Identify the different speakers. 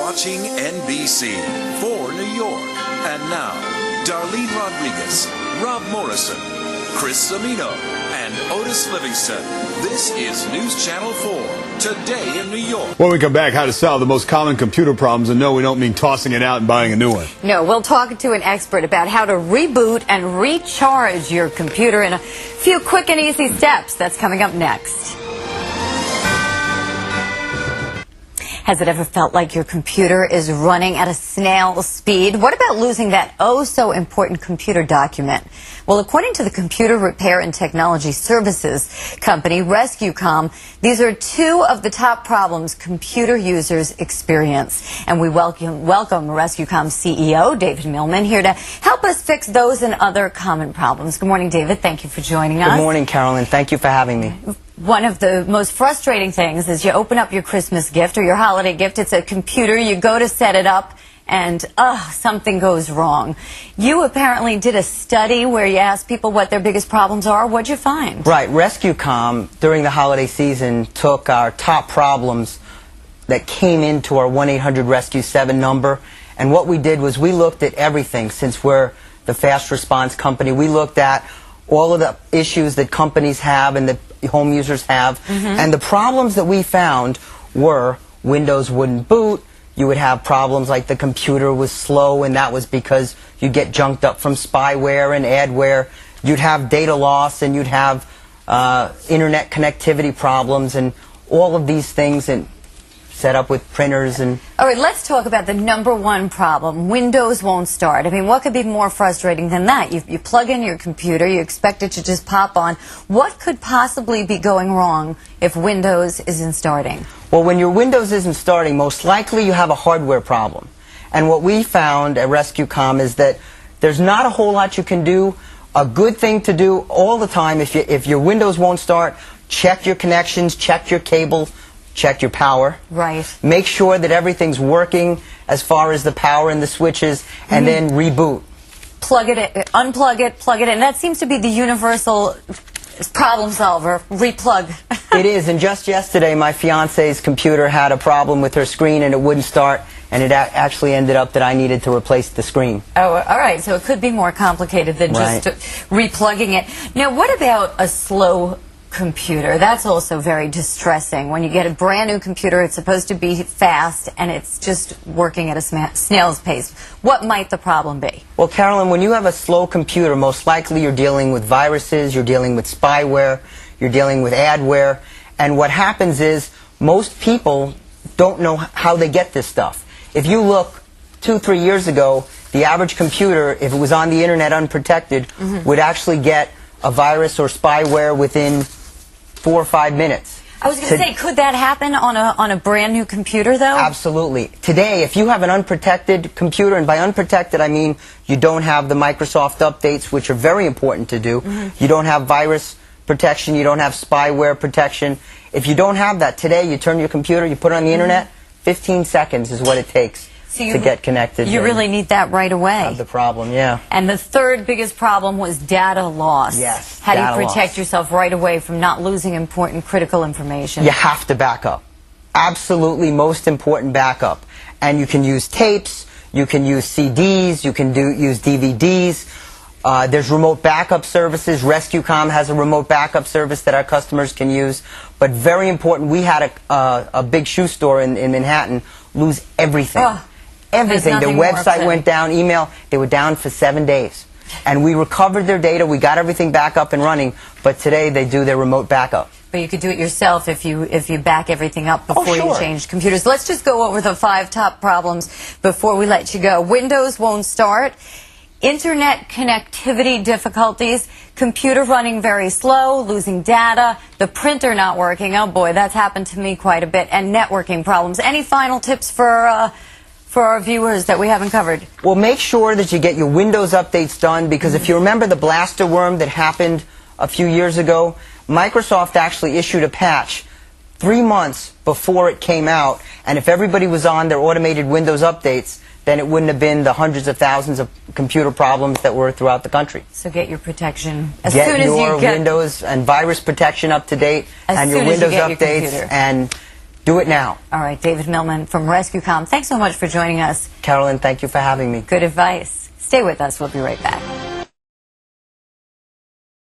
Speaker 1: watching NBC for New York. And now, Darlene Rodriguez, Rob Morrison, Chris Cimino, and Otis Livingston. This is News Channel 4, Today in New York.
Speaker 2: When we come back, how to solve the most common computer problems. And no, we don't mean tossing it out and buying a new one.
Speaker 3: No, we'll talk to an expert about how to reboot and recharge your computer in a few quick and easy steps. That's coming up next. Has it ever felt like your computer is running at a snail's speed? What about losing that oh-so-important computer document? Well, according to the Computer Repair and Technology Services company, RescueCom, these are two of the top problems computer users experience. And we welcome RescueCom CEO, David Milman, here to help us fix those and other common problems. Good morning, David. Thank you for joining us.
Speaker 4: Good morning, Carolyn. Thank you for having me.
Speaker 3: One of the most frustrating things is you open up your Christmas gift or your holiday gift. It's a computer. You go to set it up, and something goes wrong. You apparently did a study where you asked people what their biggest problems are. What'd you find?
Speaker 4: Right. RescueCom, during the holiday season, took our top problems that came into our 1-800-RESCUE-7 number, and what we did was we looked at everything. Since we're the fast response company, we looked at all of the issues that companies have and that home users have. And the problems that we found were Windows wouldn't boot. You would have problems like the computer was slow, and that was because you'd get junked up from spyware and adware. You'd have data loss, and you'd have internet connectivity problems, and all of these things, and set up with printers. And
Speaker 3: all right, let's talk about the number one problem. Windows won't start. I mean, what could be more frustrating than that? You plug in your computer, you expect it to just pop on. What could possibly be going wrong if Windows isn't starting?
Speaker 4: Well, when your Windows isn't starting, most likely you have a hardware problem. And what we found at RescueCom is that there's not a whole lot you can do. A good thing to do all the time, if your Windows won't start, check your connections, check your cable, check your power.
Speaker 3: Right.
Speaker 4: Make sure that everything's working as far as the power and the switches, and then reboot.
Speaker 3: Plug it in, unplug it, plug it in. That seems to be the universal problem solver. Replug.
Speaker 4: It is, and just yesterday my fiance's computer had a problem with her screen and it wouldn't start, and it actually ended up that I needed to replace the screen.
Speaker 3: Oh, all right, so it could be more complicated than just replugging it. Now, what about a slow computer? That's also very distressing. When you get a brand new computer, it's supposed to be fast, and it's just working at a snail's pace. What might the problem be?
Speaker 4: Well, Carolyn, when you have a slow computer, most likely you're dealing with viruses, you're dealing with spyware, you're dealing with adware, and what happens is most people don't know how they get this stuff. If you look 2-3 years ago, the average computer, if it was on the internet unprotected, would actually get a virus or spyware within 4 or 5 minutes.
Speaker 3: I was going to say, could that happen on a brand new computer, though?
Speaker 4: Absolutely. Today, if you have an unprotected computer, and by unprotected I mean you don't have the Microsoft updates, which are very important to do, you don't have virus protection, you don't have spyware protection. If you don't have that today, you turn your computer, you put it on the internet, 15 seconds is what it takes to get connected.
Speaker 3: You really need that right away.
Speaker 4: Have the problem, yeah.
Speaker 3: And the third biggest problem was data loss.
Speaker 4: Yes,
Speaker 3: how do you protect yourself right away from not losing important critical information?
Speaker 4: You have to back up. Absolutely most important backup. And you can use tapes, you can use CDs, you can use DVDs. There's remote backup services. RescueCom has a remote backup service that our customers can use. But very important, we had a big shoe store in Manhattan lose everything. Everything. Their website went down, email. They were down for 7 days. And we recovered their data. We got everything back up and running. But today they do their remote backup.
Speaker 3: But you could do it yourself if you back everything up before you change computers. Let's just go over the 5 top problems before we let you go. Windows won't start. Internet connectivity difficulties, computer running very slow, losing data, the printer not working. Oh boy, that's happened to me quite a bit. And networking problems. Any final tips for our viewers that we haven't covered?
Speaker 4: Well, make sure that you get your Windows updates done, because if you remember the blaster worm that happened a few years ago, Microsoft actually issued a patch 3 months before it came out, and if everybody was on their automated Windows updates, then it wouldn't have been the hundreds of thousands of computer problems that were throughout the country.
Speaker 3: So get your protection as soon as you get
Speaker 4: your Windows and virus protection up to date, and your Windows updates, and Do it now.
Speaker 3: All right, David Milman from RescueCom, thanks so much for joining us.
Speaker 4: Carolyn, thank you for having me.
Speaker 3: Good advice. Stay with us. We'll be right back.